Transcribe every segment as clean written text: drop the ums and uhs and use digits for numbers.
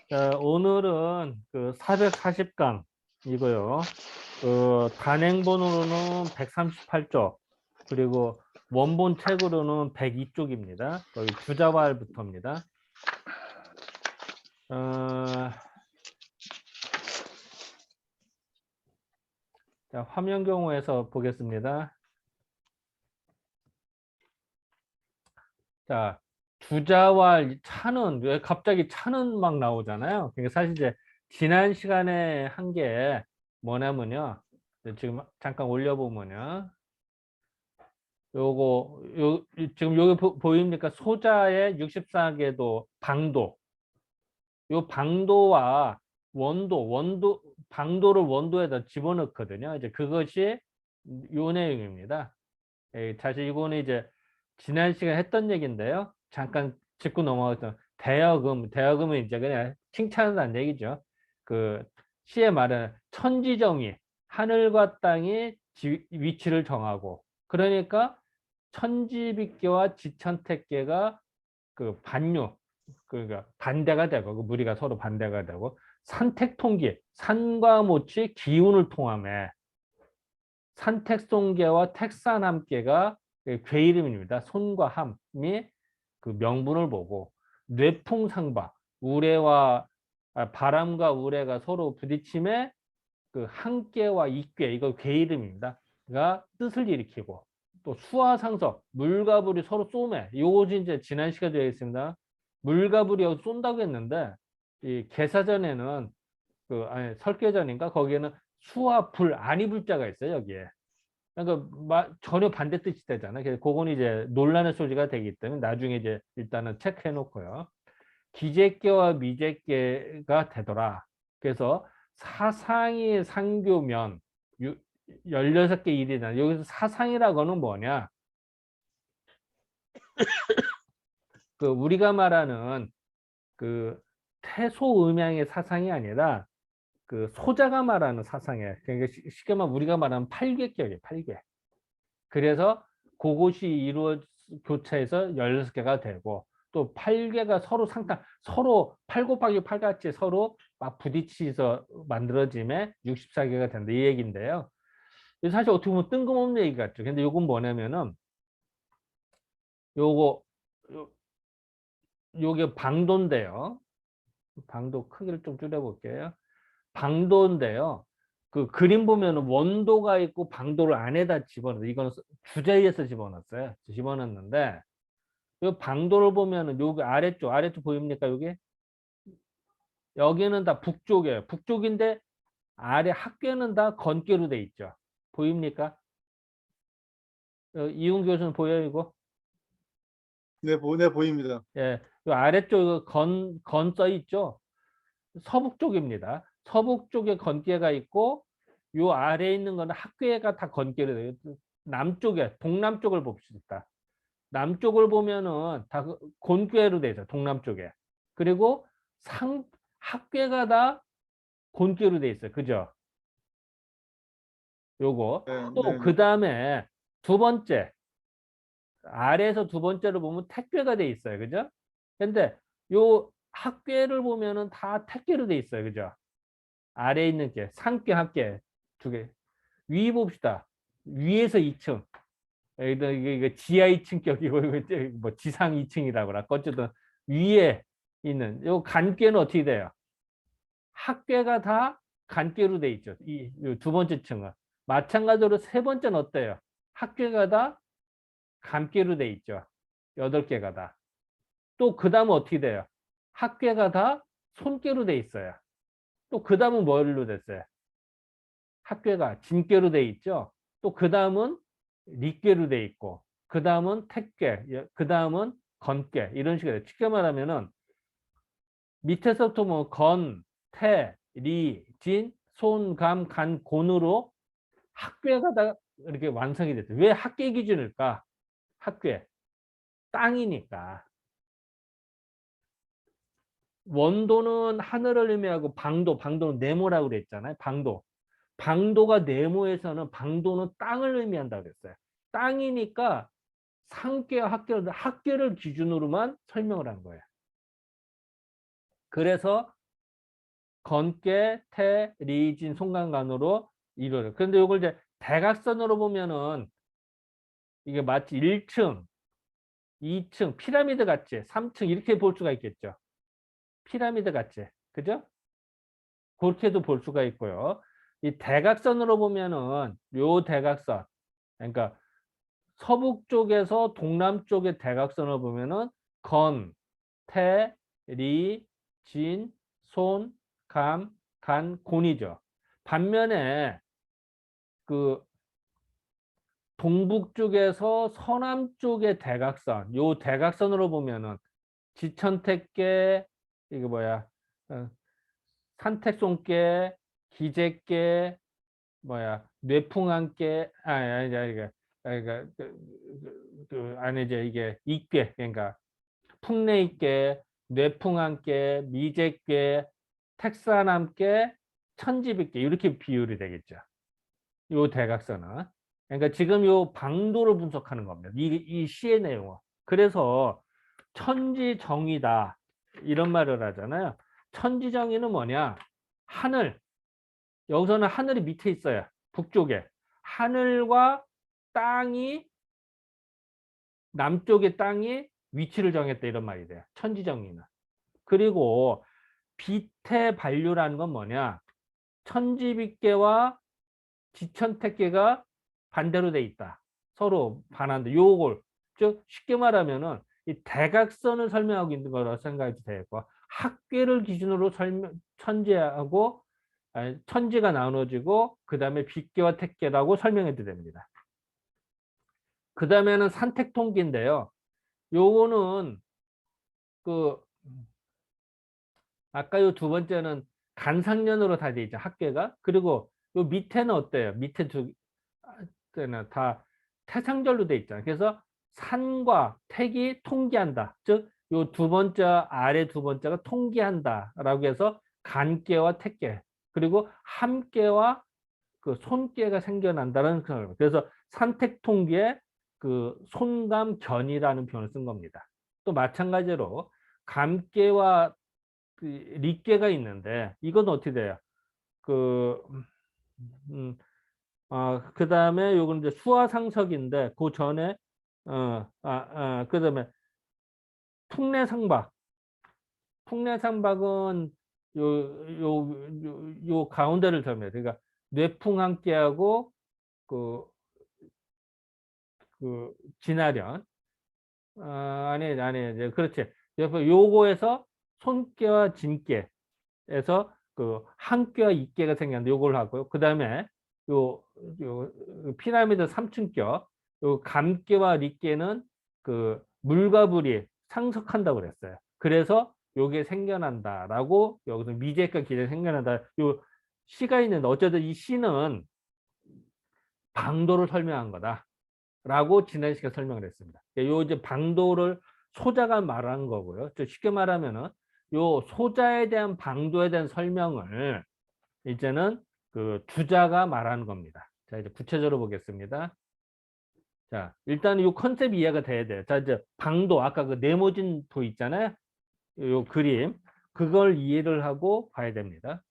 자, 오늘은 그 440강 이고요. 단행본으로는 138쪽, 그리고 원본 책으로는 102쪽입니다. 거기 주자왈부터입니다. 자, 화면 경우에서 보겠습니다. 자, 주자왈 차는 왜 갑자기 차는 막 나오잖아요. 그러니까 사실 이제 지난 시간에 한 게 뭐냐면요. 지금 잠깐 올려보면요. 지금 여기 보입니까? 소자의 64개도 방도. 요 방도와 방도를 원도에다 집어넣거든요. 이제 그것이 요 내용입니다. 사실 이거는 이제 지난 시간에 했던 얘기인데요. 잠깐 짚고 넘어갔던 대여금은 이제 그냥 칭찬한다는 얘기죠. 그 시에 말하는 천지정의, 하늘과 땅이 위치를 정하고, 그러니까 천지빗개와 지천택개가 그 그러니까 반대가 되고, 그 무리가 서로 반대가 되고, 산택통기, 산과 모치 기운을 통함에 산택송계와 택산함계가 괴 이름입니다. 손과 함이 그 명분을 보고, 뇌풍상바, 바람과 우레가 서로 부딪힘에 그 한계와 이괴, 이거 괴 이름입니다. 가 뜻을 일으키고, 또 수화상석, 물과 불이 서로 쏘매, 요거 이제 지난 시간에 되어 있습니다. 물과 불이 여기 쏜다고 했는데, 이 개사전에는 아니 설계전인가 거기에는 수와 불, 아니 불자가 있어요 여기에. 그러니까 전혀 반대 뜻이 되잖아요. 그래서 그건 이제 논란의 소지가 되기 때문에 나중에 이제 일단은 체크해 놓고요. 기재계와 미재계가 되더라. 그래서 사상이 상교면 16개 일이다. 여기서 사상이라고는 뭐냐? 그 우리가 말하는 그 태소음양의 사상이 아니라 그 소자가 말하는 사상이에요. 그러니까 쉽게 말하면 우리가 말하는 팔괘격이에요. 팔괘. 그래서 그것이 교차해서 16개가 되고, 또 8개가 서로 8 곱하기 8 같이 서로 막 부딪히서 만들어짐에 64개가 된다 이 얘기인데요. 사실 어떻게 보면 뜬금없는 얘기 같죠. 근데 이건 뭐냐면은 요거 요, 요게 방도인데요. 방도 크기를 좀 줄여볼게요. 방도인데요. 그 그림 보면 원도가 있고 방도를 안에다 집어넣어요. 이거는 주제에서 집어넣었어요. 집어넣었는데 이 방도를 보면은 여기 아래쪽 보입니까? 여기는 다 북쪽이에요. 북쪽인데 아래 학교는 다 건기로 돼 있죠. 보입니까? 이훈 교수는 보여요, 이거? 네, 보입니다. 예, 이 아래쪽 건 써 있죠. 서북 쪽입니다. 서북 쪽에 건기가 있고 요 아래에 있는 거는 학교가 다 건기로 돼요. 남쪽에 동남쪽을 봅시다. 남쪽을 보면은 다 곤괴로 되죠. 동남쪽에. 그리고 학괴가 다 곤괴로 돼 있어요. 그죠? 요거. 네, 또 네, 네. 그 다음에 두 번째. 아래에서 두 번째로 보면 택괴가 돼 있어요. 그죠? 근데 요 학괴를 보면은 다 택괴로 돼 있어요. 그죠? 아래에 있는 게 상괴, 학괴 두 개. 위 봅시다. 위에서 2층. 이게 지하 2층격이고 뭐 지상 2층이라고 그래. 어쨌든 위에 있는 요 간괴는 어떻게 돼요? 학괴가 다 간괴로 돼 있죠. 이 두 번째 층은. 마찬가지로 세 번째는 어때요? 학괴가 다 간괴로 돼 있죠. 8개가 다. 또 그 다음은 어떻게 돼요? 학괴가 다 손괴로 돼 있어요. 또 그 다음은 뭘로 됐어요? 학괴가 진괴로 돼 있죠. 또 그 다음은 리괴로 돼 있고, 그 다음은 택괴, 그 다음은 건괴 이런 식으로 쉽게 말하면은 밑에서부터 뭐 건, 태, 리, 진, 손, 감, 간, 곤으로 학괴가 다 이렇게 완성이 됐어요. 왜 학괴 기준일까? 학괴 땅이니까. 원도는 하늘을 의미하고 방도는 네모라고 그랬잖아요. 방도가 네모에서는 방도는 땅을 의미한다고 그랬어요. 땅이니까 상계와 학계를 기준으로만 설명을 한 거예요. 그래서 건괴, 태, 리, 진, 송강간으로 이루어져. 그런데 이걸 이제 대각선으로 보면은 이게 마치 1층, 2층, 피라미드 같이 3층 이렇게 볼 수가 있겠죠. 피라미드 같이. 그죠? 그렇게도 볼 수가 있고요. 이 대각선으로 보면은 요 대각선, 그러니까 서북 쪽에서 동남쪽의 대각선을 보면은 건, 태, 리, 진, 손, 감, 간, 곤이죠. 반면에 그 동북 쪽에서 서남 쪽의 대각선, 요 대각선으로 보면은 지천택계, 이게 뭐야, 산택손계, 기재계, 뭐야, 뇌풍안계, 이게, 아니지, 이게 익계, 그러니까 풍내익계, 뇌풍안계, 미제계, 택사남계, 천지빗계 이렇게 비율이 되겠죠. 요 대각선은. 그러니까 지금 요 방도를 분석하는 겁니다. 이 시의 내용은. 그래서 천지정이다 이런 말을 하잖아요. 천지정의는 뭐냐? 하늘. 여기서는 하늘이 밑에 있어요. 북쪽에. 하늘과 땅이 남쪽의 땅이 위치를 정했다 이런 말이 돼요. 천지정의는. 그리고 빛의 반류라는 건 뭐냐? 천지빗계와 지천택계가 반대로 돼 있다. 서로 반한다. 요걸 즉 쉽게 말하면은 이 대각선을 설명하고 있는 거라고 생각이 되고 학계를 기준으로 천지하고 천지가 나눠지고 그 다음에 빛계와 택계라고 설명해도 됩니다. 그 다음에는 산택통계인데요. 요거는 그 아까 요 두 번째는 간상년으로 다 돼 있죠. 학계가. 그리고 요 밑에는 어때요? 밑에 두 때는 다 태상절로 돼 있잖아요. 그래서 산과 택이 통기한다. 즉, 요 두 번째 아래 두 번째가 통기한다라고 해서 간계와 택계 그리고 함계와 그 손계가 생겨난다는 그런. 그래서 산택통계에 그 손감견이라는 표현을 쓴 겁니다. 또 마찬가지로 감계와 그 리계가 있는데 이건 어떻게 돼요? 그 음, 그다음에 요건 이제 수화상석인데 그 전에 그다음에 풍래상박. 풍래상박은 요 가운데를 점해요. 그러니까 뇌풍함께하고 그, 그 진화련. 아니 이제 그렇지. 그래서 요거에서 손께와 진께에서 그 한께와 이께가 생겼는데 요걸 하고요. 그다음에 요, 요 피라미드 3층껴 요 감께와 리께는 그 물과 불이 상석한다고 그랬어요. 그래서 요게 생겨난다라고 여기서 미제과 기제 생겨난다. 요 시가 있는데 어쨌든 이 시는 방도를 설명한 거다라고 지난 시간에 설명을 했습니다. 요 이제 방도를 소자가 말한 거고요. 쉽게 말하면은 요 소자에 대한 방도에 대한 설명을 이제는 그 주자가 말하는 겁니다. 자, 이제 구체적으로 보겠습니다. 자, 일단 이 컨셉 이해가 돼야 돼요. 자, 이제 방도, 아까 그 네모진 도 있잖아요. 요 그림. 그걸 이해를 하고 봐야 됩니다.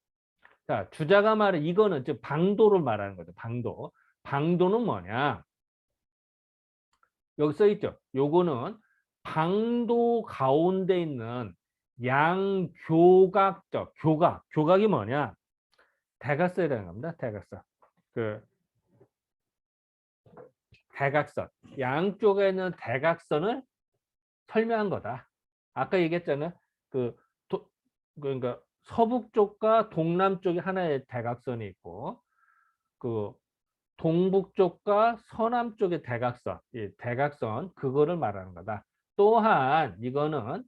자, 주자가 말해, 이거는 즉 방도를 말하는 거죠. 방도. 방도는 뭐냐? 여기 써 있죠. 요거는 방도 가운데 있는 양교각적, 교각이 뭐냐? 대각선이라는 겁니다. 대각선. 그 대각선. 양쪽에 있는 대각선을 설명한 거다. 아까 얘기했잖아요. 그 그러니까 서북 쪽과 동남 쪽에 하나의 대각선이 있고 그 동북 쪽과 서남 쪽의 대각선, 이 대각선 그거를 말하는 거다. 또한 이거는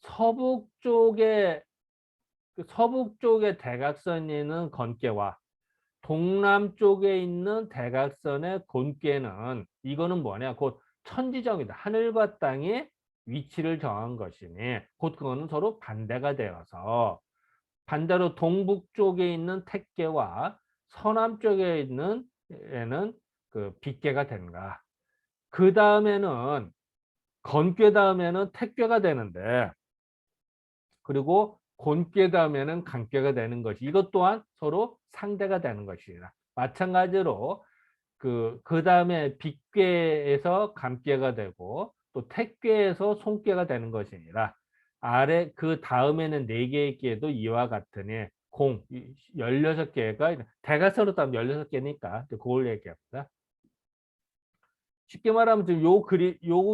서북 쪽에 서북 쪽의 대각선이 있는 건께와 동남 쪽에 있는 대각선의 곤께는 이거는 뭐냐? 곧 천지정이다. 하늘과 땅의 위치를 정한 것이니 곧 그거는 서로 반대가 되어서 반대로 동북 쪽에 있는 택계와 서남 쪽에 있는 에는 그 빗계가 되는가. 그 다음에는 건괴 다음에는 택괴가 되는데 그리고 곤괴다 하면은 간괴가 되는 것이 이것 또한 서로 상대가 되는 것이라. 마찬가지로 그 다음에 빗괴에서 감괴가 되고 또 택괴에서 손괴가 되는 것이 아니라 아래 그 다음에는 4개의 괴도 이와 같으니 16개가 대각선으로 따면 16개니까 그걸 얘기합니다. 쉽게 말하면 지금 요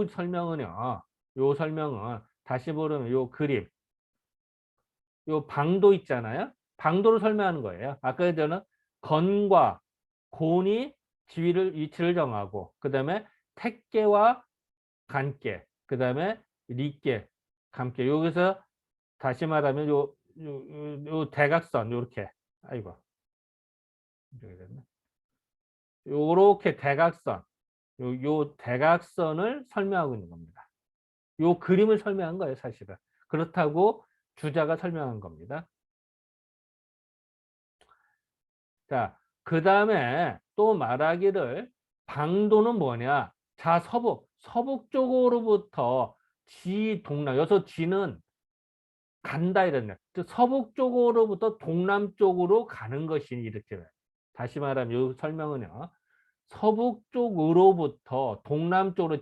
설명은요. 요 설명은 다시 보면 요 그림 요 방도 있잖아요. 방도를 설명하는 거예요. 아까 전에 건과 곤이 위치를 정하고 그다음에 택계와 간계 그다음에 리계 감계 여기서 다시 말하면 요 대각선 요렇게 아이고 요렇게 대각선 요 대각선을 설명하고 있는 겁니다. 요 그림을 설명한 거예요, 사실은. 그렇다고 주자가 설명한 겁니다. 자, 그 다음에 또 말하기를 방도는 뭐냐? 자, 서북 쪽으로부터 동남. 여기서 지는 간다 이랬네. 서북 쪽으로부터 동남 쪽으로 가는 것이 이렇게. 다시 말하면 이 설명은요. 서북 쪽으로부터 동남 쪽으로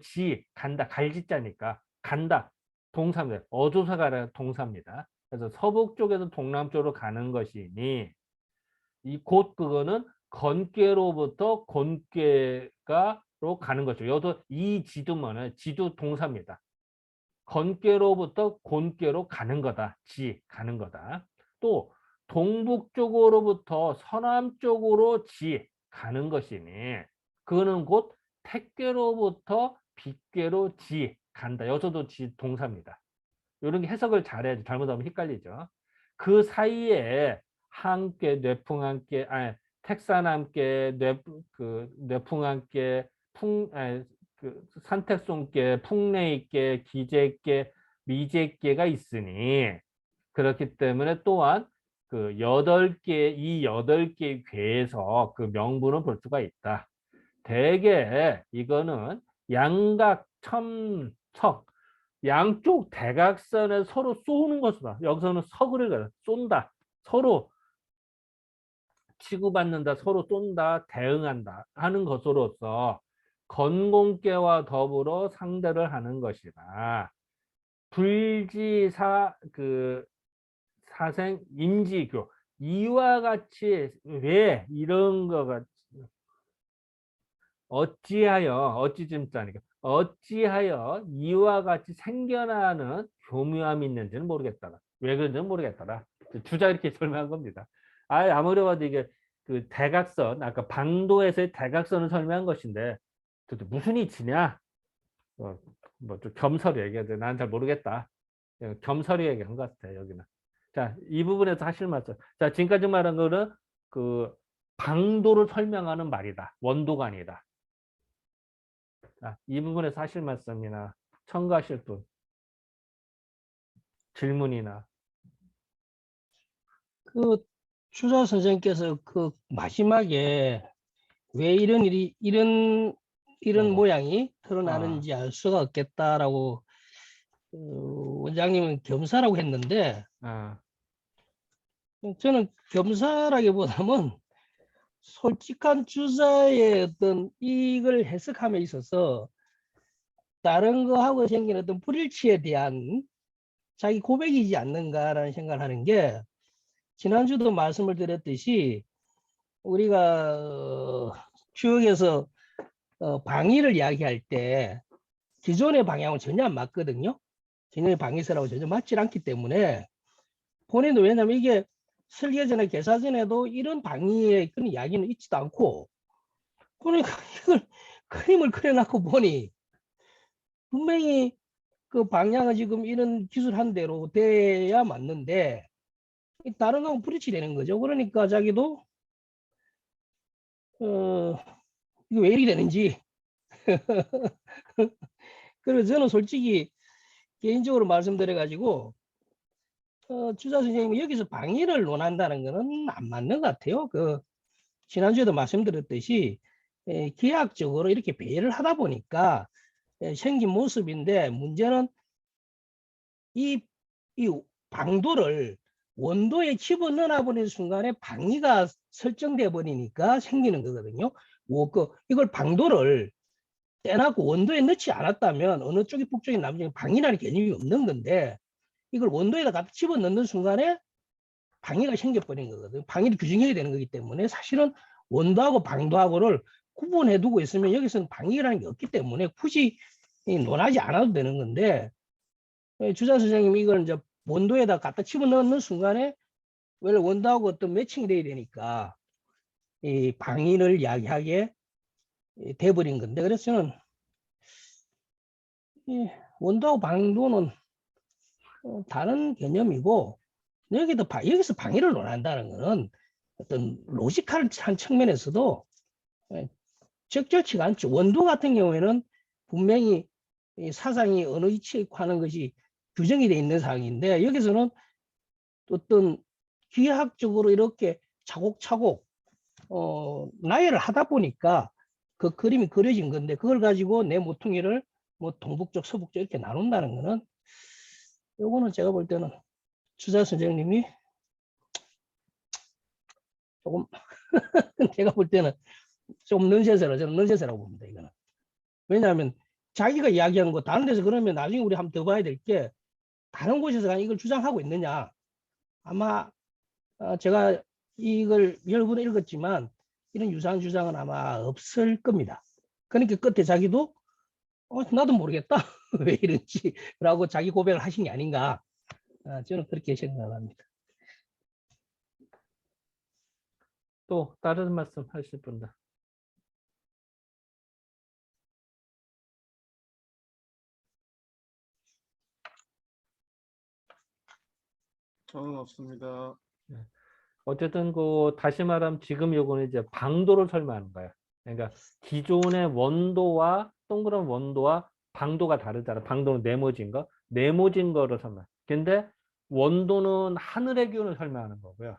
간다. 갈지자니까 간다. 동사입니다. 어조사가 아니라 동사입니다. 그래서 서북 쪽에서 동남 쪽으로 가는 것이니 그거는 건괴로부터 곤괴가로 가는 거죠. 여기서 이 지두면은 지두 동사입니다. 건괴로부터 곤괴로 가는 거다. 가는 거다. 또 동북 쪽으로부터 서남 쪽으로 가는 것이니 그거는 곧 택괴로부터 빗괴로 간다. 여기서도 동사입니다. 이런 게 해석을 잘해야지. 잘못하면 헷갈리죠. 그 사이에 함께 뇌풍함께 택산함께 뇌풍함께 산택송께 풍래있께 기재께 미재께가 있으니 그렇기 때문에 또한 이 8개 괴에서 그 명분을 볼 수가 있다. 대개 이거는 양각 첨석 양쪽 대각선에 서로 쏘는 것이다. 여기서는 서구를 쏜다. 서로 치고받는다. 서로 쏜다. 대응한다. 하는 것으로서 건공계와 더불어 상대를 하는 것이다. 사생 임지교 이와 같이 왜 이런 거가 어찌하여 이와 같이 생겨나는 교묘함이 있는지는 모르겠다. 왜 그런지는 모르겠다. 주자 이렇게 설명한 겁니다. 아무리 봐도 이게 그 대각선, 아까 방도에서의 대각선을 설명한 것인데 무슨 이치냐? 좀 겸설이 얘기해야 돼. 난 잘 모르겠다. 겸설이 얘기한 것 같아, 여기는. 자, 이 부분에서 하실 말씀. 자, 지금까지 말한 거는 그 방도를 설명하는 말이다. 원도가 아니다. 자, 이 부분에서 하실 말씀이나 첨가하실 분, 질문이나. 그 추자 선생님께서 그 마지막에 왜 이런 모양이 드러나는지 알 수가 없겠다라고 원장님은 겸사라고 했는데 저는 겸사라기보다는 솔직한 주자의 어떤 이익을 해석함에 있어서 다른 거하고 생긴 어떤 불일치에 대한 자기 고백이지 않는가라는 생각을 하는 게 지난주도 말씀을 드렸듯이 우리가 추억에서 방위를 이야기할 때 기존의 방향은 전혀 안 맞거든요. 기존의 방위설하고 전혀 맞지 않기 때문에 본인도 왜냐면 이게 설계전에 개사전에도 이런 방위의 그런 이야기는 있지도 않고 그러니까 이걸 그림을 그려놓고 보니 분명히 그 방향은 지금 이런 기술한 대로 돼야 맞는데 다른 거하고 불일치 되는 거죠. 그러니까 자기도 이거 왜 이리 되는지 그래서 저는 솔직히 개인적으로 말씀드려가지고 주자 선생님이 여기서 방위를 논한다는 거는 안 맞는 것 같아요. 지난주에도 말씀드렸듯이 기하학적으로 이렇게 배열을 하다 보니까 생긴 모습인데 문제는 이 방도를 원도에 집어넣어 버리는 순간에 방위가 설정돼 버리니까 생기는 거거든요. 이걸 방도를 떼놨고 원도에 넣지 않았다면 어느 쪽이 북쪽이 남쪽이 방위라는 개념이 없는 건데 이걸 원도에다 갖다 집어넣는 순간에 방위가 생겨버린 거거든요. 방위를 규정해야 되는 거기 때문에 사실은 원도하고 방도하고를 구분해 두고 있으면 여기서는 방위라는 게 없기 때문에 굳이 논하지 않아도 되는 건데 주자 선생님이 이걸 이제 원도에다 갖다 집어넣는 순간에 원래 원도하고 어떤 매칭이 돼야 되니까 이 방위를 이야기하게 돼버린 건데 그래서 저는 이 원도하고 방도는 다른 개념이고 여기서 방위를 논한다는 것은 어떤 로지컬한 측면에서도 적절치가 않죠. 원도 같은 경우에는 분명히 이 사상이 어느 위치에 있고 하는 것이 규정이 되어 있는 사항인데 여기서는 어떤 기하학적으로 이렇게 차곡차곡 나열을 하다 보니까 그 그림이 그려진 건데 그걸 가지고 내 모퉁이를 뭐 동북쪽 서북쪽 이렇게 나눈다는 거는 요거는 제가 볼 때는 주자 선생님이 조금 제가 볼 때는 좀 저는 넌센스라고 봅니다. 이거는 왜냐하면 자기가 이야기하는 거 다른 데서 그러면 나중에 우리 한번 더 봐야 될 게 다른 곳에서 이걸 주장하고 있느냐 아마 제가 이걸 여러 번 읽었지만 이런 유사한 주장은 아마 없을 겁니다. 그러니까 끝에 자기도 나도 모르겠다 왜 이런지 라고 자기 고백을 하신 게 아닌가 저는 그렇게 생각합니다. 또 다른 말씀 하실 분들. 저는 없습니다. 어쨌든 다시 말하면 지금 요거는 이제 방도를 설명하는 거예요. 그러니까 기존의 원도와 동그란 원도와 방도가 다르잖아. 방도는 네모진 거, 네모진 거를 설명. 근데 원도는 하늘의 기운을 설명하는 거고요.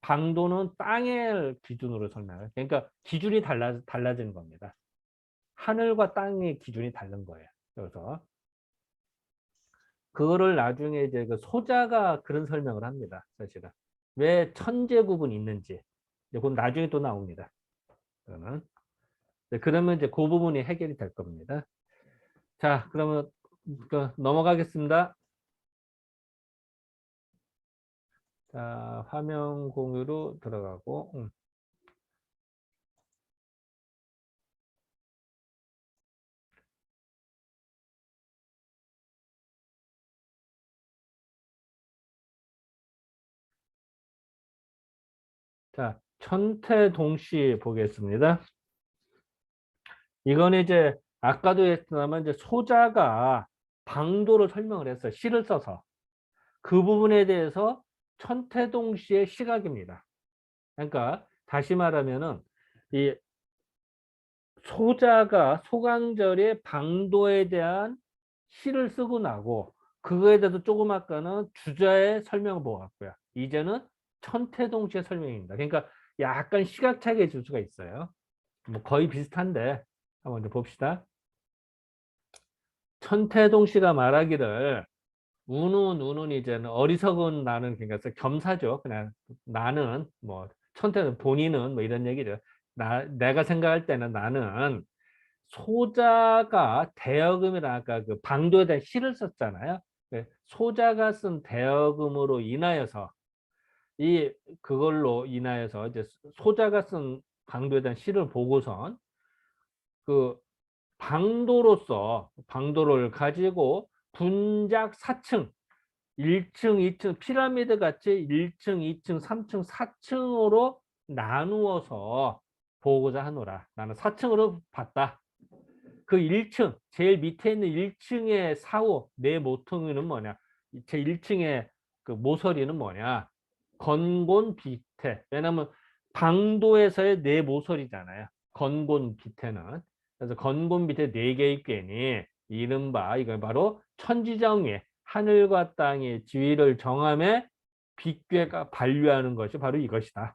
방도는 땅의 기준으로 설명해요. 그러니까 기준이 달라진 겁니다. 하늘과 땅의 기준이 다른 거예요. 그래서 그거를 나중에 이제 그 소자가 그런 설명을 합니다. 사실은 왜 천재 구분이 있는지 그건 나중에 또 나옵니다. 그러면 그러면 이제 그 부분이 해결이 될 겁니다. 자, 그러면 넘어가겠습니다. 자, 화면 공유로 들어가고. 자, 천태동시 보겠습니다. 이건 이제 아까도 했지만 이제 소자가 방도를 설명을 했어요. 시를 써서. 그 부분에 대해서 천태동시의 시각입니다. 그러니까 다시 말하면은 이 소자가 소강절의 방도에 대한 시를 쓰고 나고 그거에 대해서 조금 아까는 주자의 설명을 보고 갔고요. 이제는 천태동시의 설명입니다. 그러니까 약간 시각 차이가 있을 수가 있어요. 뭐 거의 비슷한데 한번 먼저 봅시다. 천태동시가 말하기를 우는 이제는 어리석은 나는 그러니까 겸사죠. 그냥 나는 뭐 천태는 본인은 뭐 이런 얘기죠. 내가 생각할 때는 나는 소자가 대여금이라 아까 그 방도에 대한 시를 썼잖아요. 소자가 쓴 대여금으로 인하여서 그걸로 인하여서 이제 소자가 쓴 방도에 대한 시를 보고선 그 방도를 가지고 분작 4층 1층, 2층 피라미드 같이 1층, 2층, 3층, 4층으로 나누어서 보고자 하노라. 나는 4층으로 봤다. 그 1층, 제일 밑에 있는 1층의 사후, 내 모퉁이는 뭐냐? 제 1층의 그 모서리는 뭐냐? 건곤비태. 왜냐면 방도에서의 내 모서리잖아요. 건곤비태는. 그래서 건곤비태 4개의 꾀니 이른바 이거 바로 천지정의 하늘과 땅의 지위를 정함에 빅괴가 반류하는 것이 바로 이것이다.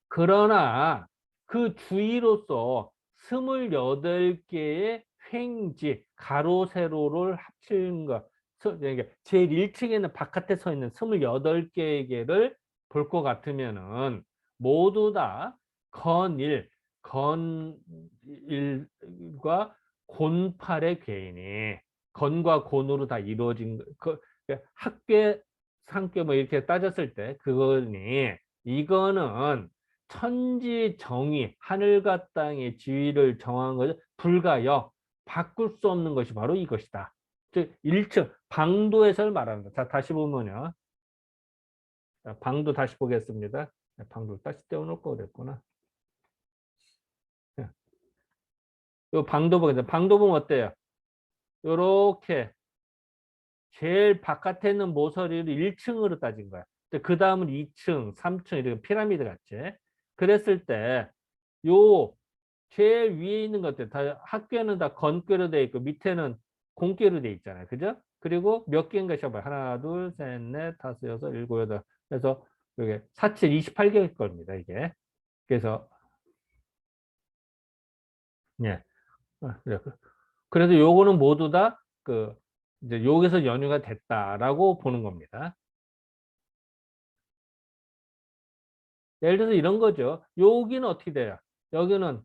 그러나 그 주의로서 28개의 횡지, 가로, 세로를 합친 것, 제일 1층에는 바깥에 서 있는 28개를 볼 것 같으면은 모두 다 건일, 건일과 곤팔의 궤인이 건과 곤으로 다 이루어진 학궤, 상궤 뭐 이렇게 따졌을 때 그거니 이거는 천지 정의, 하늘과 땅의 지위를 정한 것을 불가여 바꿀 수 없는 것이 바로 이것이다. 즉 1층 방도에서를 말합니다. 자, 다시 보면요. 자, 방도 다시 보겠습니다. 방도 다시 떼어놓을 거 그랬구나. 요 방도 보겠습니다. 방도 보면 어때요? 요렇게 제일 바깥에 있는 모서리를 1층으로 따진 거야. 그 다음은 2층, 3층 이렇게 피라미드 같이. 그랬을 때 요 제일 위에 있는 것들 다 학교는 다 건교로 돼 있고 밑에는 공교로 돼 있잖아요. 그죠? 그리고 몇 개인가 쳐봐요. 하나, 둘, 셋, 넷, 다섯, 여섯, 일곱, 여덟. 그래서 이게 4, 7, 28개일 겁니다. 이게. 그래서 예. 그래. 그래서 요거는 모두 다 이제 여기서 연유가 됐다라고 보는 겁니다. 예를 들어서 이런 거죠. 여기는 어떻게 돼요? 여기는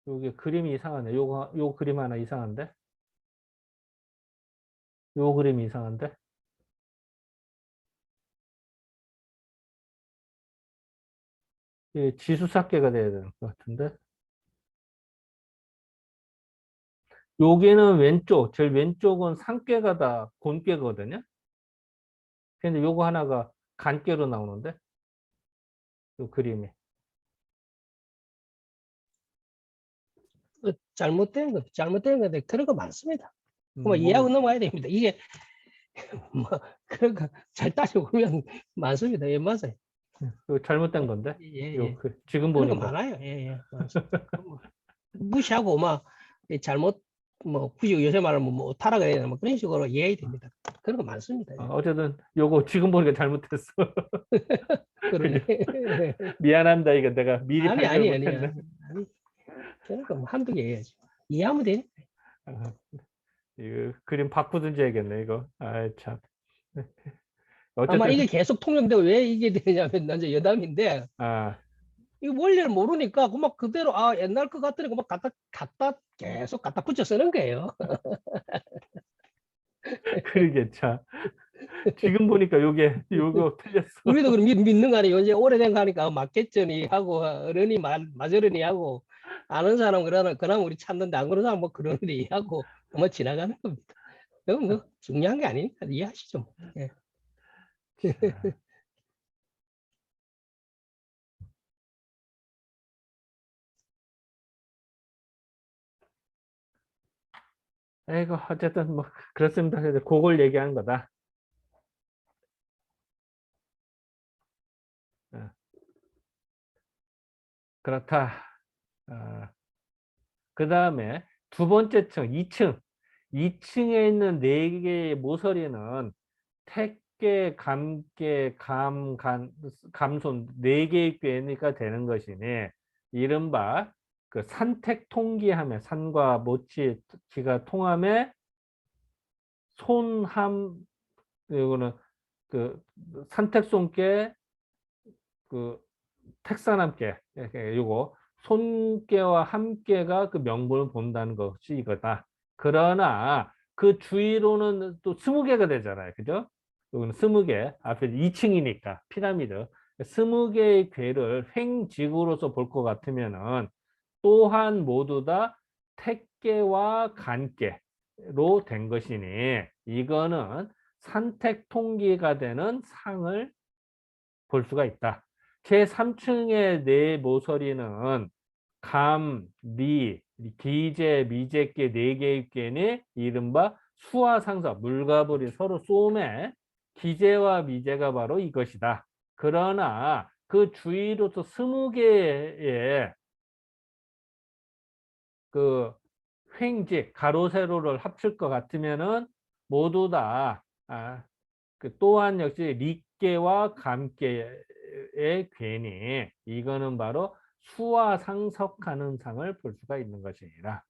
여기 그림이 이상하네. 요 그림 하나 이상한데? 요 그림이 이상한데? 지수삭계가 돼야 되는 것 같은데? 여기는 왼쪽, 제일 왼쪽은 상계가 다 곤계거든요? 근데 요거 하나가 간계로 나오는데? 요 그림이. 잘못된 건데 그런 거 많습니다. 뭐 뭐, 이해하고 넘어가야 됩니다. 이게 뭐 그런 거 잘 따져보면 많습니다. 예, 맞아요. 요 잘못된 건데? 예, 요 예. 지금 그런 거 보는 거. 많아요. 예, 예. 많습니다. 뭐 무시하고 막 잘못 뭐 굳이 요새 말하면 뭐 타락을 해야 되나 뭐 그런 식으로 이해해야 됩니다. 그런 거 많습니다. 예. 어쨌든 요거 지금 보니까 잘못했어. 그러네. 미안합니다. 이거 내가 미리 아니, 발견 아니, 아니, 못했네. 아니. 그런 거뭐 한두 개 해야지. 이해하면 되니까. 아, 이거 그림 바꾸든지 해야겠네, 이거. 아이, 참. 아마 어쨌든, 이게 계속 통용되고 왜 이게 되냐면 난 이제 여담인데 아, 이 원리를 모르니까 그막 그대로 아 옛날 것 같으니까 막 계속 갖다 붙여 쓰는 거예요. 그러게, 참. 지금 보니까 요거 틀렸어. 우리도 그럼 믿는 거 아니에요. 이제 오래된 거 하니까 맞겠죠니 하고 어른이 맞으려니 하고 아는 사람 그러나 우리 찾는데 안 그러는 사람 뭐 그러는데 하고 뭐 지나가는 겁니다. 그건 뭐 중요한 게 아니니까 이해하시죠. 뭐. 예. 에이고, 어쨌든 뭐, 그렇습니다. 그래서 그걸 얘기한 거다. 어, 그렇다. 그 다음에 두 번째 층, 2층. 2층에 있는 네 개의 모서리는 택계, 감계, 감손 네 개의 꾀니까 되는 것이니 이른바 그 산택 통기하며 산과 모치 기가 통함에 손함 이거는 그 산택손께 그 택산함께 요거 손께와 함께가 그 명분을 본다는 것이 이거다. 그러나 그 주위로는 또 20개가 되잖아요. 그죠? 이거는 20개. 앞에 2층이니까 피라미드. 20개의 궤를 횡직으로서 볼 것 같으면은 또한 모두 다 택계와 간계로 된 것이니 이거는 산택통기가 되는 상을 볼 수가 있다. 제3층의 네 모서리는 감, 리, 기재, 미제께 네 개의 께니 이른바 수화상사, 물과 불이 서로 쏘매 기재와 미제가 바로 이것이다. 그러나 그 주위로서 20개의 그 횡직 가로 세로를 합칠 것 같으면은 모두 다 그 또한 역시 릿개와 감개의 괜히 이거는 바로 수와 상석하는 상을 볼 수가 있는 것이니라.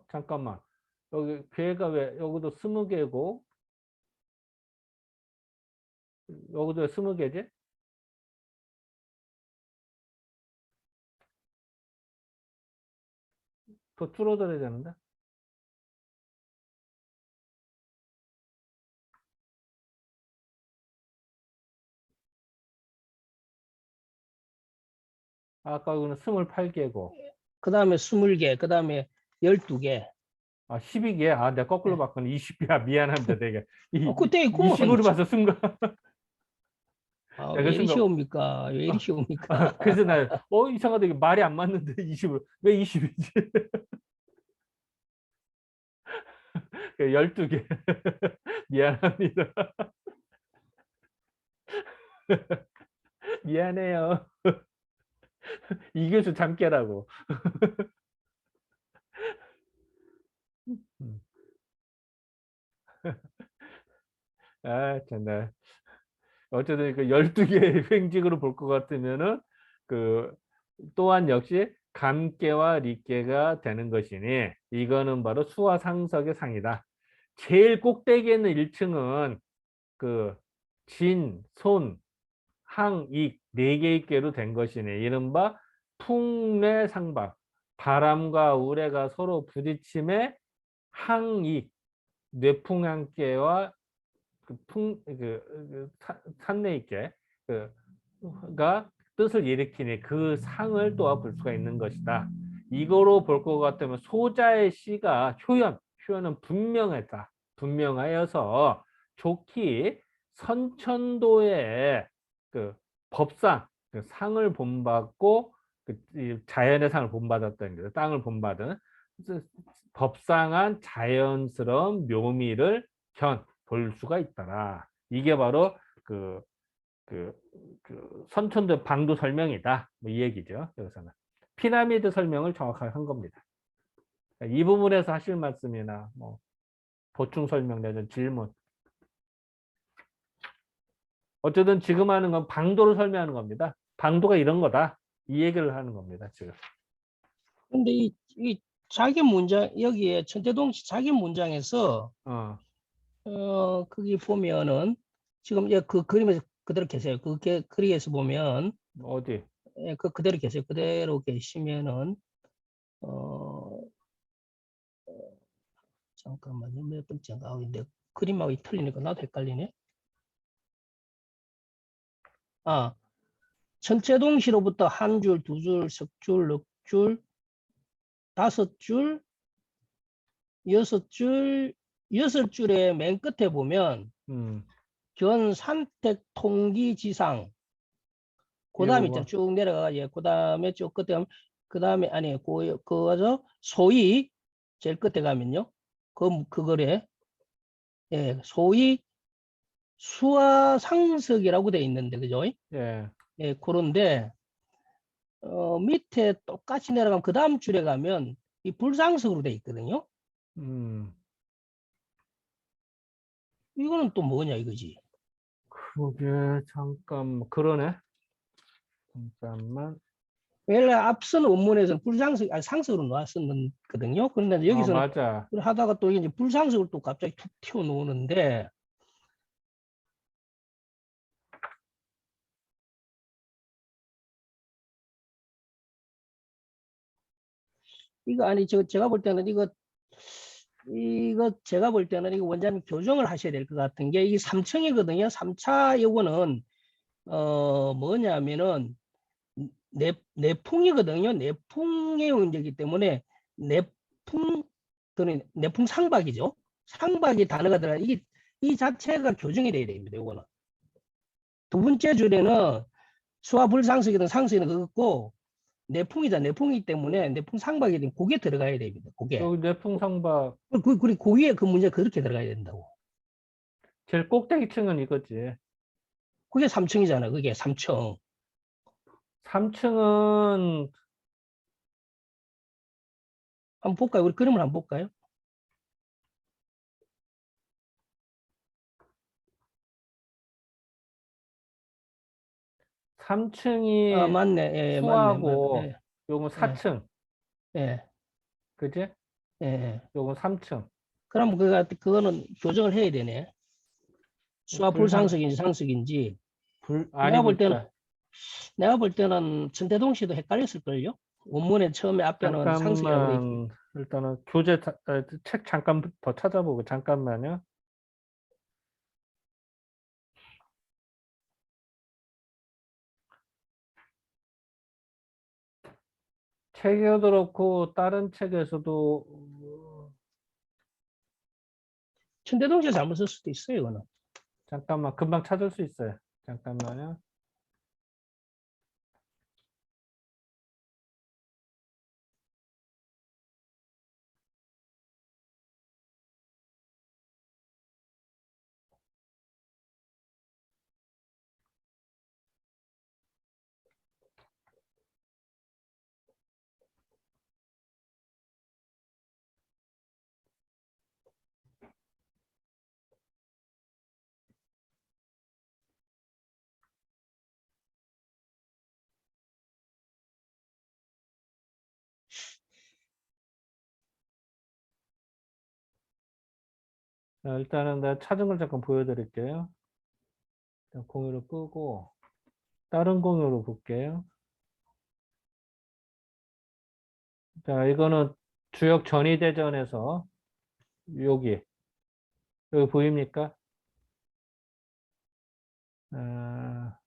잠깐만. 여기 괴가 왜 여기도 20개고 여기도 왜 20개지? 더 줄어들어야 되는데. 아까 그는 28개고. 그 다음에 20개, 그 다음에 12개. 12개. 내 거꾸로 네. 바꾸는 20개야. 미안합니다, 되게. 그때 있구먼. 20으로 봐서 쓴 거. 왜 내가 이리 쓴 거. 쉬웁니까? 왜 이리 쉬웁니까? 그래서 나, 이상하다. 이게 말이 안 맞는데 20을. 왜 20이지? 12개. 미안합니다. 미안해요. 이 교수 잠깨라고. 참나. 어쨌든 그 12개의 횡직으로 볼 것 같으면은 그 또한 역시 감개와 릿개가 되는 것이니 이거는 바로 수와 상석의 상이다. 제일 꼭대기에 있는 1층은 그 진, 손, 항, 익 4개의 께로 된 것이니 이른바 풍례상박. 바람과 우레가 서로 부딪힘에 항익, 뇌풍향계와 산내익계 가 뜻을 일으키니 그 상을 또한 볼 수가 있는 것이다. 이거로 볼 것 같으면 소자의 시가 효연은 분명하다. 분명하여서 좋기 선천도의 그 법상 그 상을 본받고 이 자연의 상을 본받았다는 거죠. 땅을 본받은 법상한 자연스러운 묘미를 볼 수가 있더라. 이게 바로 그 선천도 방도 설명이다. 뭐 이 얘기죠. 여기서는 피라미드 설명을 정확하게 한 겁니다. 이 부분에서 하실 말씀이나 뭐 보충 설명 내지는 질문. 어쨌든 지금 하는 건 방도를 설명하는 겁니다. 방도가 이런 거다. 이 얘기를 하는 겁니다. 지금. 근데 이 자기 문장 여기에 천태동시 자기 문장에서 거기 보면은 지금 그 그림에서 그대로 계세요. 그 그림에서 보면 어디? 그 그대로 계세요. 그대로 계시면은 잠깐만요. 몇 번째인가? 내 그림하고 틀리니까 나도 헷갈리네. 천체동시로부터 한 줄, 두 줄, 석 줄, 넉 줄, 5줄, 6줄, 6줄의 맨 끝에 보면 견 산택 통기지상 그 다음에 있잖아. 쭉 내려가 그 다음에 쭉 끝에 가면 그 다음에 아니 그거죠. 소위 제일 끝에 가면요. 그거래. 소위 수화 상석이라고 돼 있는데 그죠? 그런데 밑에 똑같이 내려가면 그 다음 줄에 가면 이 불상석으로 돼 있거든요. 이거는 또 뭐냐 이거지. 그게 잠깐 그러네. 잠깐만. 원래 앞선 원문에서는 불상석, 상석으로 나왔었거든요. 그런데 여기서는 맞아. 하다가 또 이제 불상석을 또 갑자기 툭 튀어 놓는데 이거 아니 제가 볼 때는 이거 제가 볼 때는 이거 원장님 교정을 하셔야 될 것 같은 게 이게 3층이거든요. 3차 요거는 뭐냐면은 내풍이거든요. 내풍의 문제이기 때문에 내풍 또는 내풍 상박이죠. 상박이 단어가 들어가 이 자체가 교정이 돼야 됩니다. 이거는 두 번째 줄에는 수화 불상석이든 상석이든 그렇고 내풍이다. 내풍이기 때문에 내풍 상박이 되면 그게 들어가야 됩니다. 그게 여기 내풍 상박. 그리고 그 위에 그 문제 그렇게 들어가야 된다고. 제일 꼭대기층은 이거지. 그게 3층이잖아. 그게 3층. 3층은 한번 볼까요? 우리 그림을 한번 볼까요? 3층이 맞네. 예, 맞네. 수하고 맞네. 요건 예, 4층. 예, 그지? 예, 예. 요건 3층. 그럼 그거는 교정을 해야 되네. 수화 불상 불상석인지 상석인지. 아니 불자. 내가 볼 때는 천대동 씨도 헷갈렸을걸요? 원문에 처음에 앞에는 상석이라고 돼 있고. 잠깐만 일단은 책 잠깐 더 찾아보고 잠깐만요. 책에도 그렇고 다른 책에서도 천대동 씨가 잘못 쓸 수도 있어요, 이거는. 잠깐만 금방 찾을 수 있어요. 잠깐만요. 자, 일단은 내가 찾은 걸 잠깐 보여드릴게요. 일단 공유를 끄고 다른 공유로 볼게요. 자, 이거는 주역 전위대전에서 여기 보입니까? 아,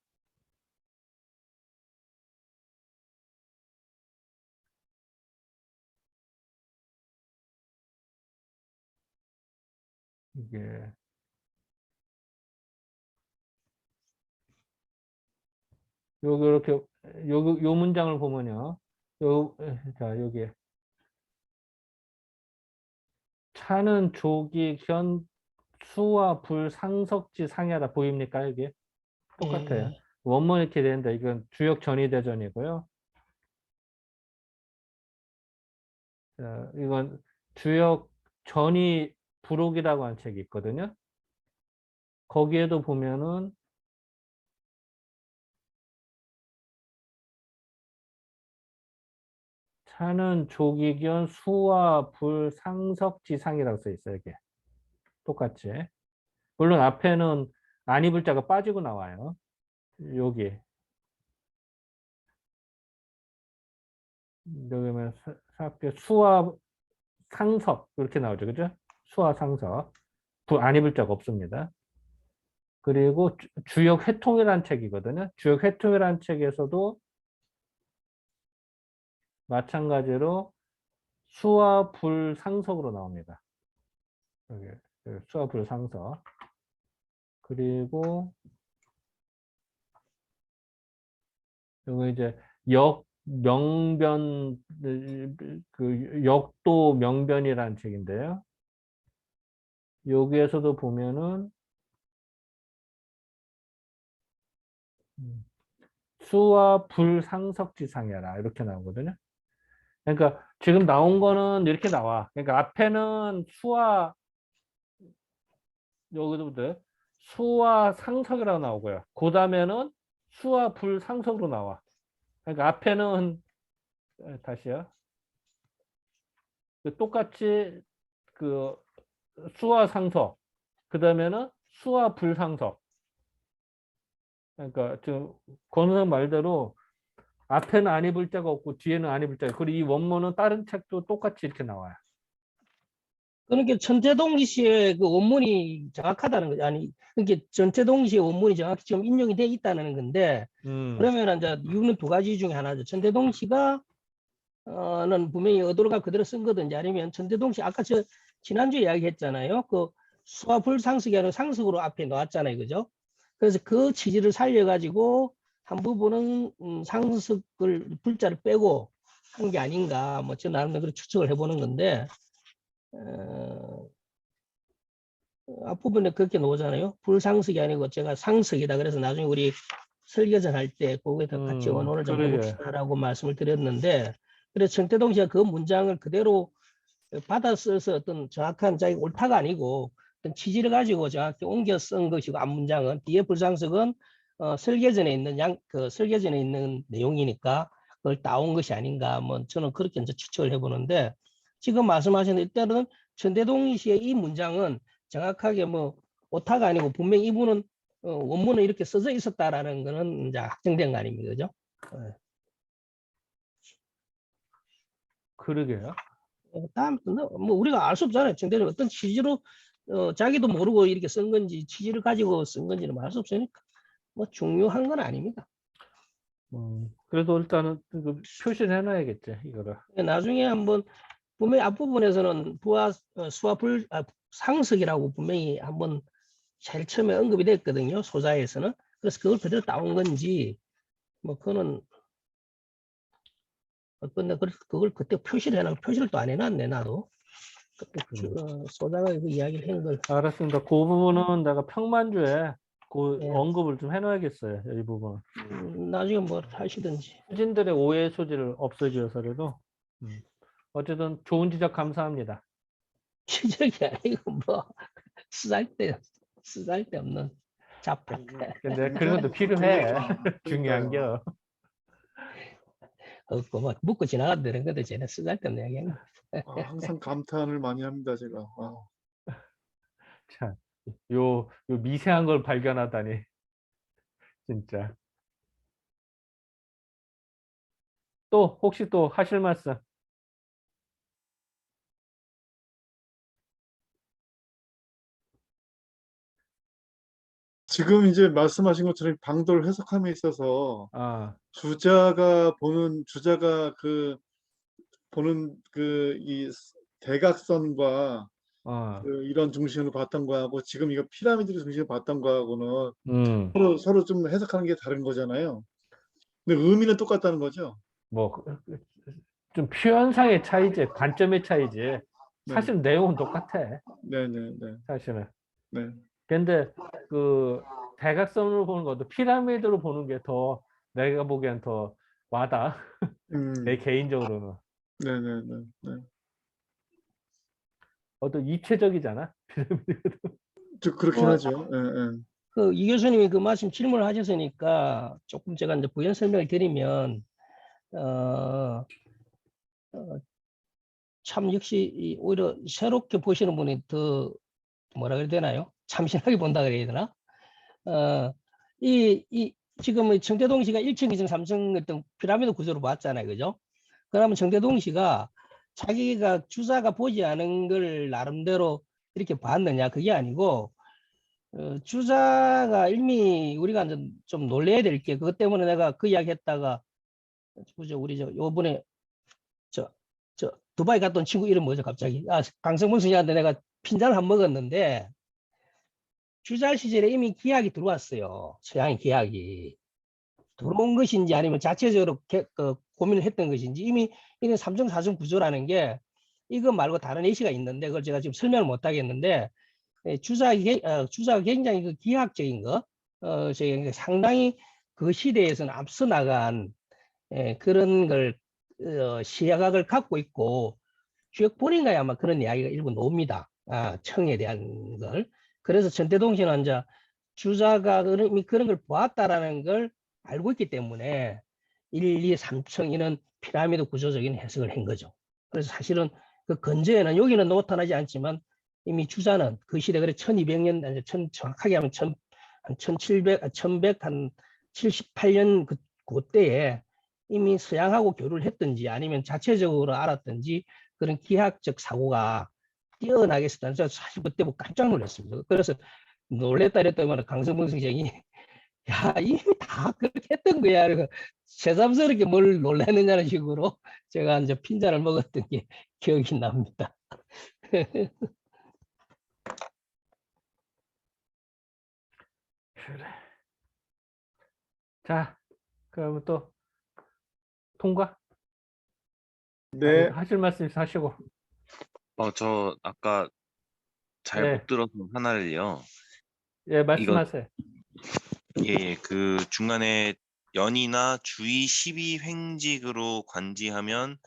이게 여기 이렇게 요 문장을 보면요. 자, 여기 차는 조기 현 수와 불 상석지 상하다 보입니까? 이게 똑같아요. 예, 원문 이렇게 되는데 이건 주역 전위대전이고요. 자, 이건 주역 전위 부록이라고 하는 책이 있거든요. 거기에도 보면은 차는 조기견 수와 불 상석지상이라고 써 있어요. 이게 똑같이. 물론 앞에는 안 입을 자가 빠지고 나와요. 여기 여기면 수와 상석 이렇게 나오죠, 그죠? 수와 상석. 안 입을 자가 없습니다. 그리고 주역 회통이라는 책이거든요. 주역 회통이라는 책에서도 마찬가지로 수와 불 상석으로 나옵니다. 여기 수와 불 상석. 그리고 여기 이제 명변 그 역도 명변이라는 책인데요. 여기에서도 보면은 수와 불 상석지상이라 이렇게 나오거든요. 그러니까 지금 나온 거는 이렇게 나와. 그러니까 앞에는 수와 여기서부터 수와 상석이라고 나오고요. 그 다음에는 수와 불 상석으로 나와. 그러니까 앞에는 다시요. 똑같이 그 수와 상석, 그 다음에는 수와 불 상석. 그러니까 지금 권은상 말대로 앞에는 안 입을 자가 없고 뒤에는 안 입을 자가 있고, 그리고 이 원문은 다른 책도 똑같이 이렇게 나와요. 그러니까 천태동 씨의 그 원문이 정확하다는 거죠. 아니, 그러니까 천태동 씨의 원문이 정확히 지금 인용이 돼 있다는 건데, 그러면 이제 이유는 두 가지 중에 하나죠. 천태동 씨가 는 분명히 의도가 그대로 쓴 거든지 아니면 천태동 씨 아까 지난주에 이야기했잖아요. 그 수와 불상석이 아니라 상석으로 앞에 놓았잖아요. 그죠? 그래서 그 취지를 살려가지고 한 부분은 상석을 불자를 빼고 한 게 아닌가 뭐 저 나름대로 추측을 해보는 건데 앞부분에 그렇게 나오잖아요. 불상석이 아니고 제가 상석이다. 그래서 나중에 우리 설계전 할 때 그거에다 같이 언어를 좀 그러게. 해봅시다라고 말씀을 드렸는데, 그래서 정태동 씨가 그 문장을 그대로 받아 써서 어떤 정확한 자기 옳다가 아니고 어떤 취지를 가지고 정확히 옮겨 쓴 것이고, 앞 문장은 뒤에 불상석은 설계전에 있는 그 설계전에 있는 내용이니까 그걸 따온 것이 아닌가, 뭐 저는 그렇게 이제 추측을 해보는데, 지금 말씀하신 일단은 천대동 씨의 이 문장은 정확하게 뭐 오타가 아니고 분명히 이분은 원문은 이렇게 써져 있었다라는 거는 이제 확정된 거 아닙니까, 그죠? 그러게요. 다음 뭐 우리가 알 수 없잖아요. 정대는 어떤 취지로 자기도 모르고 이렇게 쓴 건지 취지를 가지고 쓴 건지는 알 수 없으니까 뭐 중요한 건 아닙니다. 그래도 일단은 그 표시를 해놔야겠지, 이거를. 나중에 한번 분명히 앞부분에서는 상석이라고 분명히 한번 제일 처음에 언급이 됐거든요. 소자에서는. 그래서 그걸 그대로 따온 건지 뭐 그거는 근데 그걸 그때 표시를 해놔, 표시를 또 안 해놨네 나도. 그때 소자가 그 이야기를 한 걸. 알았습니다. 그 부분은 내가 평만주에 그 예. 언급을 좀 해놔야겠어요. 이 부분. 나중에 뭐 하시든지. 사진들의 오해 소지를 없애기 위해서라도. 어쨌든 좋은 지적 감사합니다. 시적이 아니고 뭐 쓰잘데없는 잡학회. 근데 그런 것도 필요해. 중요한 게. 없고 뭐 묻고 지나간다는 건데 쟤네 쓰잘데없는 얘기한 거. 항상 감탄을 많이 합니다, 제가. 참, 요 미세한 걸 발견하다니. 진짜. 또 혹시 또 하실 말씀? 지금 이제 말씀하신 것처럼 방도를 해석함에 있어서 아, 주자가 보는 이 대각선과 어, 이런 중심으로 봤던 거하고 지금 이거 피라미드를 중심으로 봤던 거하고는 음, 서로 좀 해석하는 게 다른 거잖아요. 근데 의미는 똑같다는 거죠. 뭐, 좀 표현상의 차이지, 관점의 차이지. 네, 사실 내용은 똑같아. 네, 네, 네, 사실은. 네. 근데 그 대각선으로 보는 것도 피라미드로 보는 게 더 내가 보기엔 더 와닿아. 내 음, 개인적으로는. 네, 네, 네, 네. 어떤 입체적이잖아. 좀 그렇긴 하죠. 예, 예. 이 교수님이 그 말씀 질문을 하셨으니까 조금 제가 이제 부연 설명을 드리면 어, 어, 참 역시 오히려 새롭게 보시는 분이 더 뭐라 그래야 되나요? 참신하게 본다 그래야 되나? 어, 지금 정대동 씨가 1층, 2층, 3층 어떤 피라미드 구조로 봤잖아요. 그죠? 그러면 정대동 씨가 자기가 주사가 보지 않은 걸 나름대로 이렇게 봤느냐? 그게 아니고, 주사가 이미 우리가 이제 좀 놀래야 될 게, 그것 때문에 내가 그 이야기 했다가, 우리 요번에 저, 두바이 갔던 친구 이름 뭐죠? 갑자기. 강성문 선생님한테 내가 핀잔을 한 먹었는데, 주자 시절에 이미 기약이 들어왔어요. 서양의 기약이. 들어온 것인지 아니면 자체적으로 고민을 했던 것인지 이미 이런 3중 4중 구조라는 게 이거 말고 다른 예시가 있는데 그걸 제가 지금 설명을 못 하겠는데 주자가 굉장히 그 기하학적인 거 저희 상당히 그 시대에서는 앞서 나간 그런 걸 시야각을 갖고 있고 주역본인가에 아마 그런 이야기가 일부 나옵니다. 청에 대한 걸. 그래서 전대동 씨는 이제 주자가 그런 걸 보았다라는 걸 알고 있기 때문에 1, 2, 3층 이런 피라미드 구조적인 해석을 한 거죠. 그래서 사실은 그 근저에는 여기는 나타나지 않지만 이미 주자는 그 시대 그래 1200년 정확하게 하면 1700, 1100, 한 78년 그때에 이미 서양하고 교류를 했든지 아니면 자체적으로 알았든지 그런 기하학적 사고가 뛰어나게 있었다는 사실 그때 뭐 깜짝 놀랐습니다. 그래서 놀랬다 이랬더니 강성봉 선생이 야 이미 다 그렇게 했던 거야. 그래서 새삼스럽게 뭘 놀랐느냐는 식으로 제가 이제 핀잔을 먹었던 게 기억이 납니다. 그래. 자, 그러면 또 통과? 네. 하실 말씀 있으면 하시고. 저 아까 잘 예. 못 들어서 하나를요. 예, 이거 말씀하세요. 예, 그 중간에 연이나 주의 12횡직으로 관지하면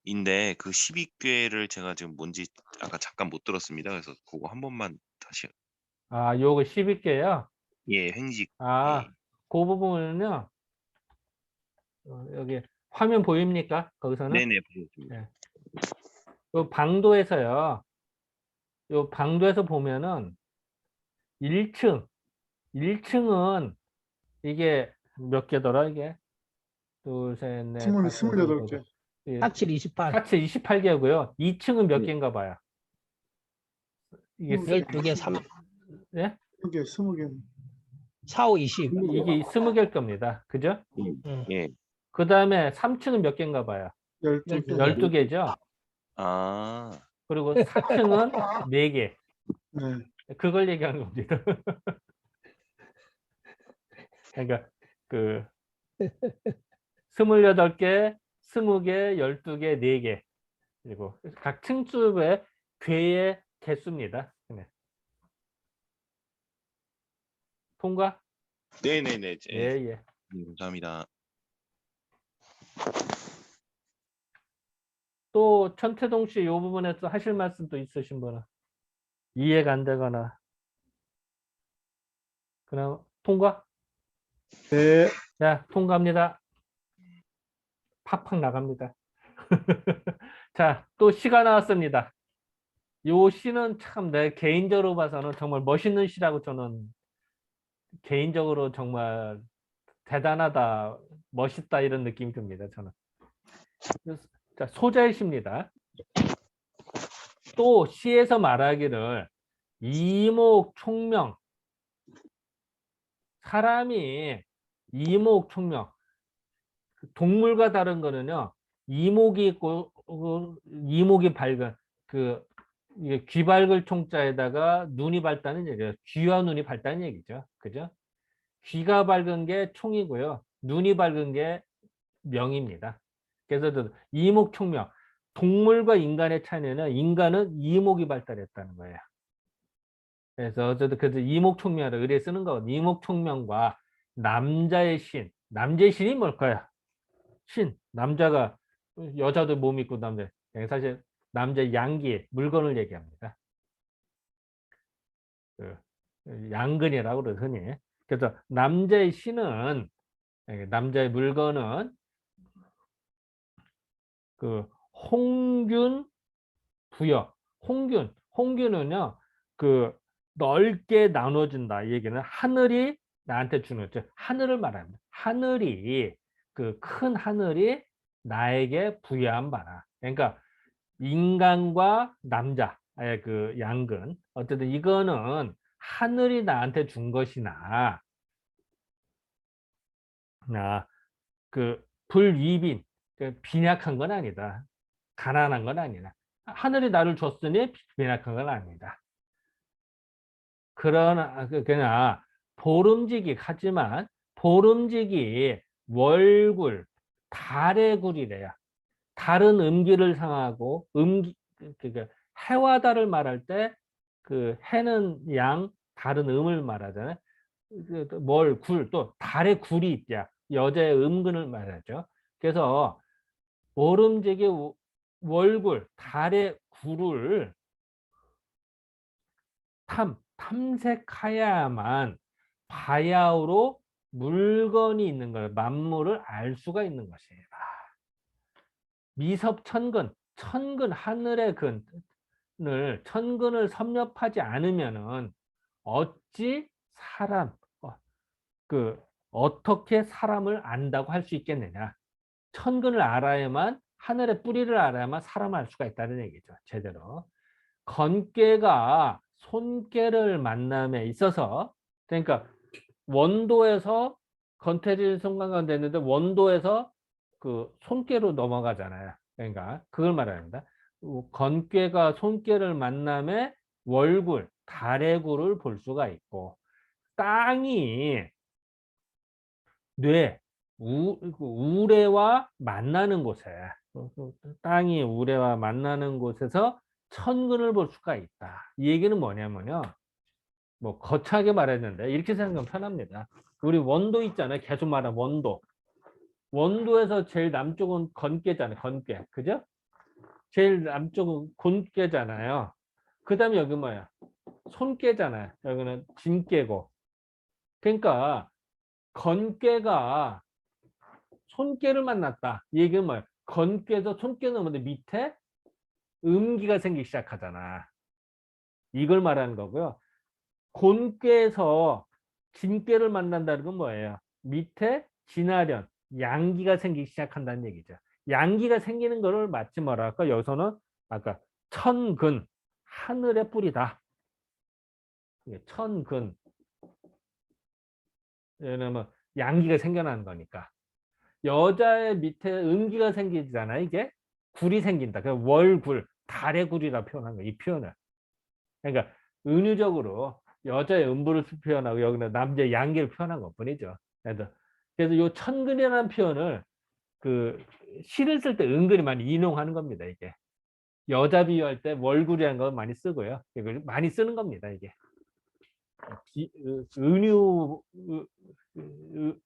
인데 그 12꾀를 제가 지금 뭔지 아까 잠깐 못 들었습니다. 그래서 그거 한 번만 다시. 아, 요거 12개요. 예, 횡직. 아, 예. 그 부분은요. 여기 화면 보입니까? 거기서는? 네네, 보겠습니다. 예. 요 방도에서요. 요 방도에서 보면은 1층, 1층은 이게 몇 개더라, 이게? 둘, 셋, 넷, 다섯, 여섯, 28개. 예, 확실히 28, 합쳐 28개고요. 2층은 몇 네. 개인가 봐요. 이게 12개, 3, 예? 20개, 20개. 4, 5, 20. 이게 20개일 겁니다. 그죠? 음. 예. 그 다음에 3층은 몇 개인가 봐요. 12개. 12개죠. 아, 그리고 4층은 4개. 네. 그걸 얘기하는 겁니다. 그러니까 그 28개, 20개, 12개, 4개. 그리고 각 층수의 궤의 개수입니다. 네. 통과? 네네네. 예, 예. 예. 감사합니다. 또 천태동 씨 이 부분에서 하실 말씀도 있으신 분은 이해가 안 되거나 그럼 통과? 네. 자, 통과합니다. 팍팍 나갑니다. 자, 또 시가 나왔습니다. 요 시는 참 내 개인적으로 봐서는 정말 멋있는 시라고 저는 개인적으로 정말 대단하다, 멋있다 이런 느낌이 듭니다. 저는. 자, 소자의 시입니다. 또 시에서 말하기를 이목총명, 사람이 이목총명, 동물과 다른 거는요. 이목이 있고 이목이 밝은 그 이게 귀 밝을 총자에다가 눈이 밝다는 얘기예요. 귀와 눈이 밝다는 얘기죠. 그죠? 귀가 밝은 게 총이고요. 눈이 밝은 게 명입니다. 그래서 이목총명. 동물과 인간의 차이는 인간은 이목이 발달했다는 거예요. 그래서 어쨌든 그래서 이목총명을 의뢰 쓰는 거거든요. 이목총명과 남자의 신. 남자의 신이 뭘까요? 신. 남자가 여자도 몸 있고 남자. 사실 남자의 양기 물건을 얘기합니다. 그 양근이라고 그러더니. 그래서 남자의 신은 남자의 물건은 그 홍균 부여. 홍균은요. 그 넓게 나눠진다. 이 얘기는 하늘이 나한테 주는 즉 하늘을 말합니다. 하늘이 그 큰 하늘이 나에게 부여한 바라. 그러니까 인간과 남자, 그 양근. 어쨌든 이거는 하늘이 나한테 준 것이나 그 불위빈, 빈약한 건 아니다. 가난한 건 아니다. 하늘이 나를 줬으니 빈약한 건 아니다. 그러나 그냥 보름지기 하지만 보름지기 월굴, 달의 굴이래요. 달은 음기를 상하고 그러니까 해와 달을 말할 때 그 해는 양, 달은 음을 말하잖아요. 월, 굴, 또 달의 굴이 있자. 여자의 음근을 말하죠. 그래서 보름지기 월굴, 달의 굴을 탐색하야만 바야흐로 물건이 있는 걸, 만물을 알 수가 있는 것이다. 미섭천근, 천근, 하늘의 근을, 천근을 섭렵하지 않으면은 어찌 사람, 어떻게 사람을 안다고 할 수 있겠느냐. 천근을 알아야만, 하늘의 뿌리를 알아야만 사람을 알 수가 있다는 얘기죠. 제대로. 건깨가 손깨를 만남에 있어서, 그러니까 원도에서 건태진 손강간 됐는데 원도에서 그 손깨로 넘어가잖아요. 그러니까 그걸 말합니다. 건깨가 손깨를 만남에 월굴, 달의 굴을 볼 수가 있고, 땅이 뇌, 우레와 만나는 곳에, 땅이 우레와 만나는 곳에서 천근을 볼 수가 있다. 이 얘기는 뭐냐면요. 뭐 거창하게 말했는데 이렇게 생각하면 편합니다. 우리 원도 있잖아요. 계속 말하는 원도. 원도에서 제일 남쪽은 건깨잖아요. 건깨. 그죠? 제일 남쪽은 곤깨잖아요. 그 다음에 여기 뭐야? 손깨잖아요. 여기는 진깨고. 그러니까 건깨가 손깨를 만났다. 이 얘기는 뭐야? 건깨에서 손깨는 뭐데 밑에 음기가 생기기 시작하잖아. 이걸 말하는 거고요. 곤깨에서 진깨를 만난다는 건 뭐예요? 밑에 진화련, 양기가 생기기 시작한다는 얘기죠. 양기가 생기는 거를 마치 뭐랄까? 여기서는 아까 천근, 하늘의 뿌리다. 천근. 왜냐면 양기가 생겨나는 거니까. 여자의 밑에 음기가 생기잖아요. 이게 굴이 생긴다. 그 월굴, 달의 굴이라 표현한 거예요. 이 표현을. 그러니까 은유적으로 여자의 음부를 표현하고 여기는 남자의 양기를 표현한 것뿐이죠. 그래서 이 천근이라는 표현을 그 시를 쓸 때 은근히 많이 인용하는 겁니다. 이게 여자 비유할 때 월굴이라는 걸 많이 쓰고요. 이걸 많이 쓰는 겁니다. 이게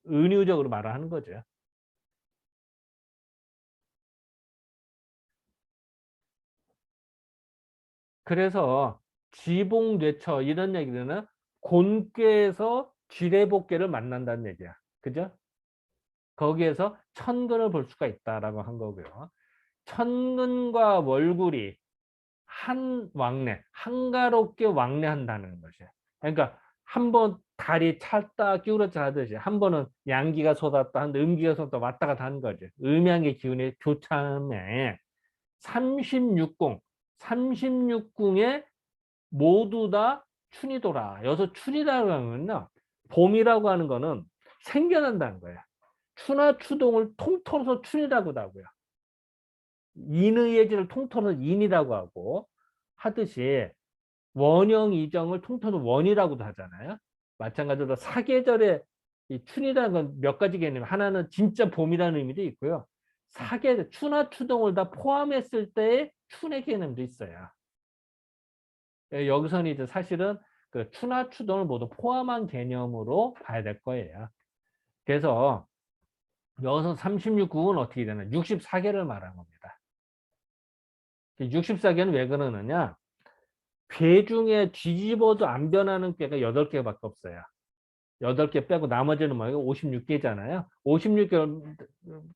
은유적으로 말을 하는 거죠. 그래서 지봉뇌처 이런 얘기들은 곤괴에서 지뢰복괴를 만난다는 얘기야. 그죠? 거기에서 천근을 볼 수가 있다라고 한 거고요. 천근과 월굴이 한 왕래, 한가롭게 왕래한다는 것이에요. 그러니까 한 번 달이 찼다 기울었다 하듯이 한 번은 양기가 쏟았다 하는데 음기가 쏟았다 왔다 갔다 하는 거죠. 음양의 기운의 교참에 36궁, 36궁에 모두 다 춘이도라. 여기서 춘이라고 하면요. 봄이라고 하는 거는 생겨난다는 거예요. 추나 추동을 통틀어서 춘이라고 하고요. 인의 예지를 통틀어서 인이라고 하고 하듯이 원형 이정을 통틀어서 원이라고도 하잖아요. 마찬가지로 사계절에 이 춘이라는 건 몇 가지 개념. 하나는 진짜 봄이라는 의미도 있고요. 사계 추나 추동을 다 포함했을 때의 춘의 개념도 있어요. 여기서는 이제 사실은 그 추나 추동을 모두 포함한 개념으로 봐야 될 거예요. 그래서 여기서 36국은 어떻게 되나? 64개를 말한 겁니다. 64개는 왜 그러느냐? 괴 중에 뒤집어도 안 변하는 괴가 8개밖에 없어요. 8개 빼고 나머지는 뭐예요? 56개잖아요. 56개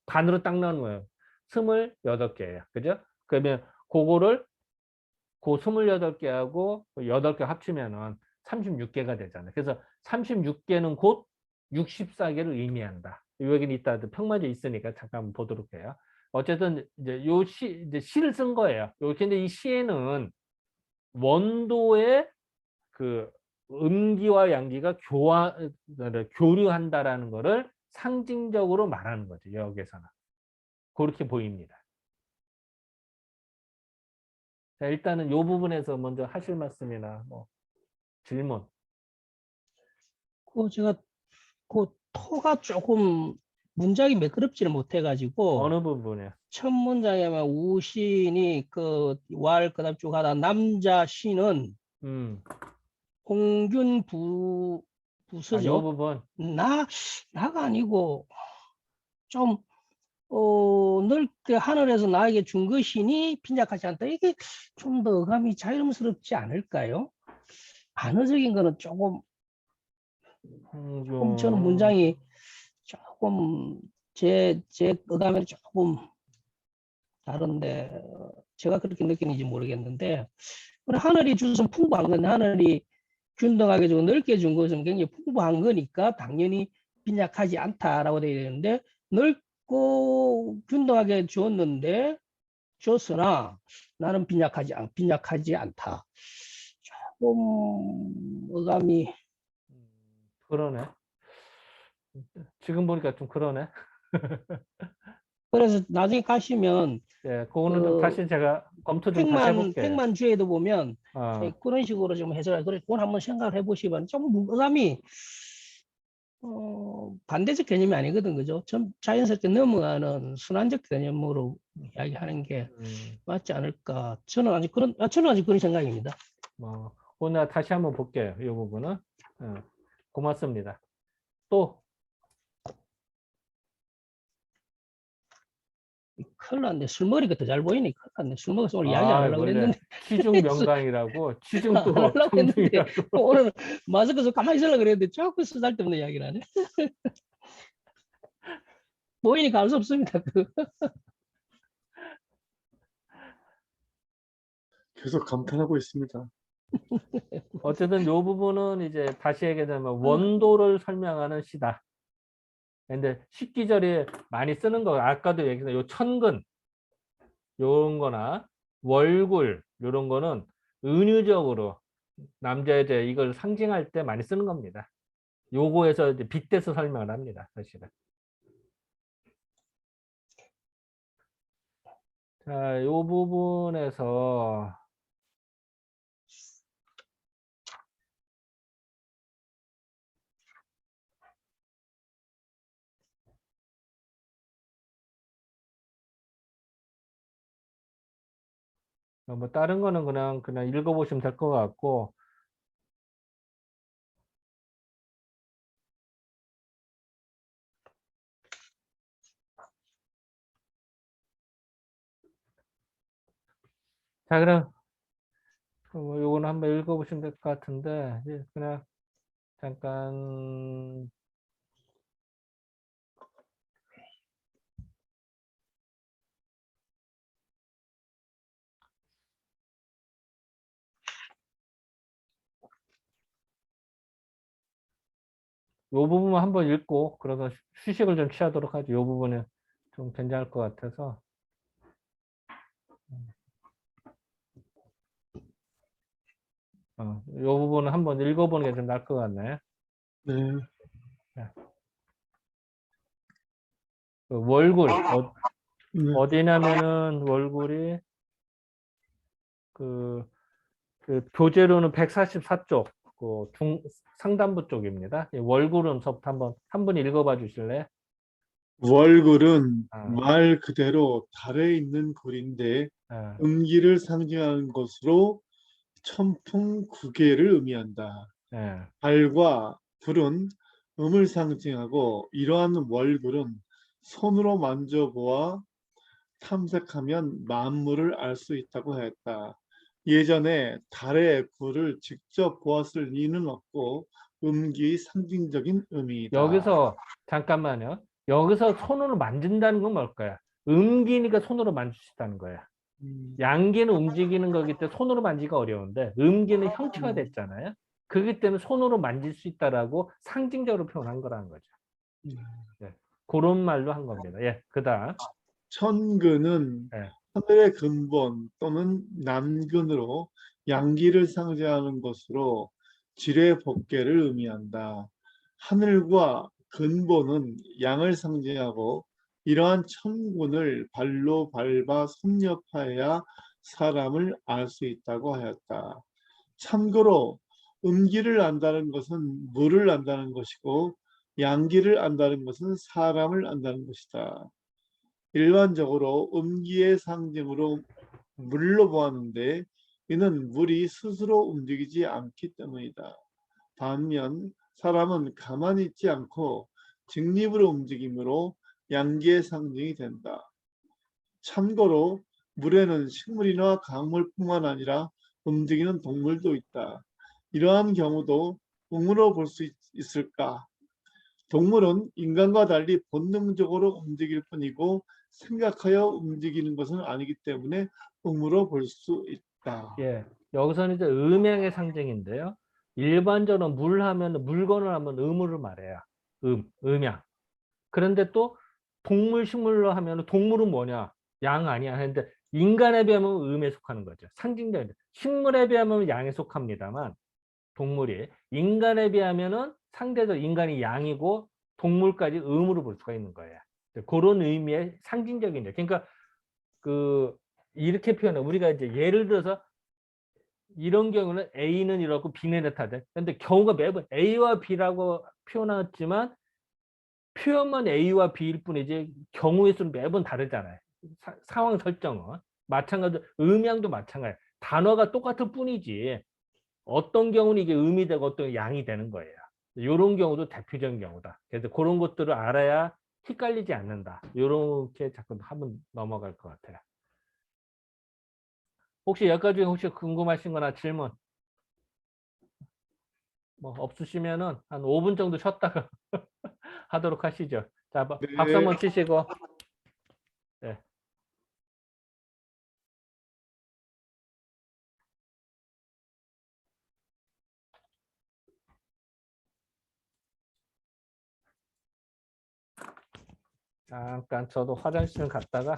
반으로 딱 나오는 거예요. 28개예요. 그죠? 그러면 그거를 그 28개하고 8개 합치면은 36개가 되잖아요. 그래서 36개는 곧 64개를 의미한다. 여기는 이따 평마저 있으니까 잠깐 보도록 해요. 어쨌든 이제 이제 시를 쓴 거예요. 근데 이 시에는 원도의 그 음기와 양기가 교류한다라는 거를 상징적으로 말하는 거죠. 여기서는 그렇게 보입니다. 자, 일단은 이 부분에서 먼저 하실 말씀이나 뭐 질문. 제가 그 토가 조금 문장이 매끄럽지를 못해가지고 어느 부분에? 첫 문장에만 우신이 그다음 쭉 하다 남자 신은 홍균 이 부서죠. 부분. 나가 아니고 좀 넓게 하늘에서 나에게 준 것이니 빈약하지 않다. 이게 좀 더 어감이 자연스럽지 않을까요? 반어적인 거는 조금 저는 문장이 조금 제 어감에 조금 다른데 제가 그렇게 느끼는지 모르겠는데 하늘이 주선 풍부한 건 하늘이 균등하게 주고 넓게 준 것은 굉장히 풍부한 거니까 당연히 빈약하지 않다라고 되어 있는데 넓고 균등하게 줬으나 나는 빈약하지 않다. 조금 어감이 그러네. 지금 보니까 좀 그러네. 그래서 나중에 가시면 예, 그거는 좀 다시 제가 검토 좀 다시 해볼게요. 백만주에도 보면 그런 식으로 좀 해서 그래 그건 한번 생각을 해보시면 좀 어감이 반대적 개념이 아니거든, 그죠? 좀 자연스럽게 넘어가는 순환적 개념으로 이야기하는 게 맞지 않을까? 저는 아직 그런 생각입니다. 뭐 오늘 다시 한번 볼게요. 이 부분은. 고맙습니다. 또 큰일 났네. 술머리가 더 잘 보이니 큰일 났네. 술 먹어서 오늘 이야기 안 하려고 원래 그랬는데 취중 명강이라고 취중 안 또 하려고 했는데 청중이라고. 오늘 마스크 좀 가만히 있으려고 그랬는데 자꾸 쓰잘데없는 이야기를 하네. 보이니까 알 수 없습니다. 계속 감탄하고 있습니다. 어쨌든 이 부분은 이제 다시 얘기하자면 원도를 설명하는 시다. 근데 식기절에 많이 쓰는 거 아까도 얘기했던 요 천근 요런 거나 월굴 요런 거는 은유적으로 남자 여자 이걸 상징할 때 많이 쓰는 겁니다. 요거에서 이제 빗대서 설명을 합니다. 사실은. 자, 요 부분에서 뭐 다른 거는 그냥 읽어보시면 될 것 같고, 자 그럼 요거는 한번 읽어보시면 될 것 같은데 이제 그냥 잠깐 요 부분만 한번 읽고 그래서 휴식을 좀 취하도록 하죠. 요 부분은 좀 괜찮을 것 같아서. 요 부분은 한번 읽어보는 게 좀 나을 것 같네. 네. 그 월굴 네. 어디냐면은 월굴이 그 교재로는 144쪽 그 상단부 쪽입니다. 이 월굴음서부터 한 분 읽어봐 주실래요? 월굴은 아, 말 그대로 달에 있는 굴인데 아, 음기를 상징하는 것으로 천풍구계를 의미한다. 예, 달과 불은 음을 상징하고 이러한 월굴은 손으로 만져보아 탐색하면 만물을 알 수 있다고 하였다. 예전에 달의 굴을 직접 보았을 리는 없고 음기의 상징적인 의미이다. 여기서 잠깐만요. 여기서 손으로 만진다는 건 뭘까요? 음기니까 손으로 만질 수 있다는 거야. 양기는 움직이는 거기 때문에 손으로 만지기가 어려운데 음기는 형체가 됐잖아요. 그렇기 때문에 손으로 만질 수 있다라고 상징적으로 표현한 거라는 거죠. 네. 그런 말로 한 겁니다. 예, 그다음. 천근은 예, 하늘의 근본 또는 남근으로 양기를 상징하는 것으로 지뢰 법계를 의미한다. 하늘과 근본은 양을 상징하고 이러한 천군을 발로 밟아 섭렵하여야 사람을 알 수 있다고 하였다. 참고로 음기를 안다는 것은 물을 안다는 것이고 양기를 안다는 것은 사람을 안다는 것이다. 일반적으로 음기의 상징으로 물로 보았는데 이는 물이 스스로 움직이지 않기 때문이다. 반면 사람은 가만히 있지 않고 직립으로 움직이므로 양기의 상징이 된다. 참고로 물에는 식물이나 강물뿐만 아니라 움직이는 동물도 있다. 이러한 경우도 음으로 볼 수 있을까? 동물은 인간과 달리 본능적으로 움직일 뿐이고 생각하여 움직이는 것은 아니기 때문에 음으로 볼 수 있다. 예. 여기서는 이제 음양의 상징인데요. 일반적으로 물 하면 물건을 하면 음으로 말해요. 음양. 그런데 또 동물, 식물로 하면 동물은 뭐냐? 양 아니야. 했는데 인간에 비하면 음에 속하는 거죠. 상징적인. 식물에 비하면 양에 속합니다만 동물이 인간에 비하면은 상대적 인간이 양이고 동물까지 음으로 볼 수가 있는 거예요. 그런 의미의 상징적인. 그러니까 그 이렇게 표현해. 우리가 이제 예를 들어서 이런 경우는 A는 이렇고 B는 이렇다. 근데 경우가 매번 A와 B라고 표현했지만 표현만 A와 B일 뿐이지 경우의 수는 매번 다르잖아요. 상황 설정은. 마찬가지로 음양도 마찬가지예요. 단어가 똑같을 뿐이지 어떤 경우는 이게 음이 되고 어떤 양이 되는 거예요. 이런 경우도 대표적인 경우다. 그래서 그런 것들을 알아야 헷갈리지 않는다. 이렇게 자꾸 하면 넘어갈 것 같아요. 혹시 여기까지 혹시 궁금하신 거나 질문 뭐 없으시면은 한 5분 정도 쉬었다가 하도록 하시죠. 자, 박수 네. 한번 치시고. 네. 잠깐 저도 화장실 갔다가